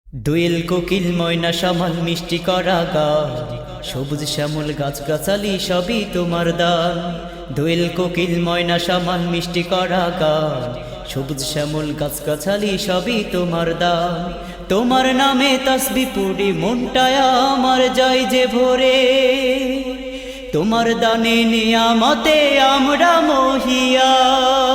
দোয়েল কোকিল ময়না সামাল মিষ্টি করা গান, সবুজ শ্যামল গাছগাছালি সবই তোমার দান। দোয়েল কোকিল ময়না সামাল মিষ্টি করা গান, সবুজ শ্যামল গাছগাছালি সবই তোমার দান। তোমার নামে তাসবি পড়ি মনটায় আমার যায় যে ভরে, তোমার দানে নিয়ামতে আমরা মহিয়ান।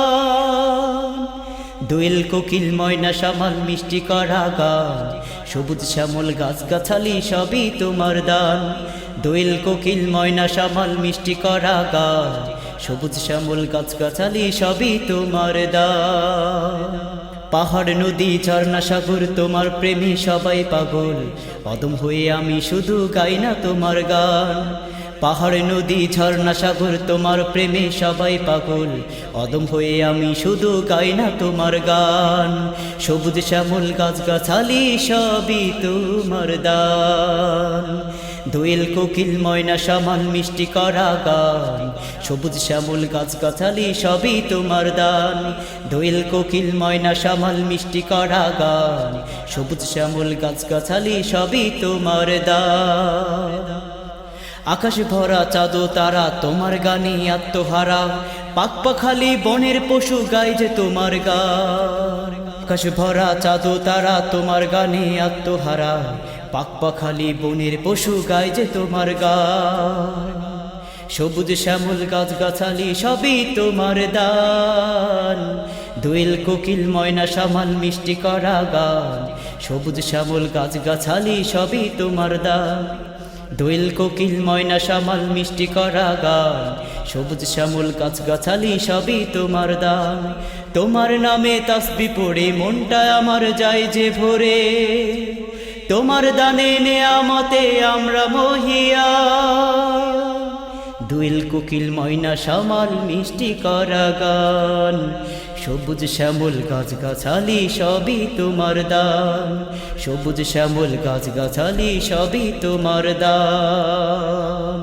দোয়েল কোকিল ময়না সামাল মিষ্টি করা গান, সবুজ শ্যামল গাছগাছালি সবই তোমার দান। দোয়েল কোকিল ময়না সামাল মিষ্টি করা গান, সবুজ শ্যামল গাছগাছালি সবই তোমার দান। পাহাড় নদী ঝর্ণা সাগর তোমার প্রেমী সবাই পাগল, অদম হয়ে আমি শুধু গাই না তোমার গান। পাহাড় নদী ঝর্ণা সাগর তোমার প্রেমে সবাই পাগল, অদম হয়ে আমি শুধু গাই না তোমার গান। সবুজ শ্যামল গাছগাছালি সবই তোমার দান। দোয়েল কোকিল ময়না সামাল মিষ্টি করা গান, সবুজ শ্যামল গাছগাছালি সবই তোমার দান। দোয়েল কোকিল ময়না সামাল মিষ্টি করা গান, সবুজ শ্যামল গাছগাছালি সবই তোমার দান। আকাশ ভরা চাঁদ তারা তোমার গানে আত্মহারা, পাখপাখালি বনের পশু গাই যে তোমার গান। আকাশ ভরা চাঁদ তারা তোমার গানে আত্মহারা, পাখপাখালি বনের পশু গাই যে তোমার গান। সবুজ শ্যামল গাছগাছালি সবই তোমার দান। দোয়েল কোকিল ময়না সামাল মিষ্টি করা গান, সবুজ শ্যামল গাছগাছালি সবই তোমার দান। দোয়েল কোকিল ময়না সামাল মিষ্টি করা গান, সবুজ শ্যামল গাছগাছালি সবই তোমার দান। তোমার নামে তাসবি পড়ে মনটা আমার যায় যে ভরে, তোমার দানে নেয়ামতে আমরা মহিয়ান। দোয়েল কোকিল ময়না সামাল মিষ্টি করা গান, সবুজ শ্যামল গাছগাছালি সবই তোমার দান। সবুজ শ্যামল গাছগাছালি সবই তোমার দান।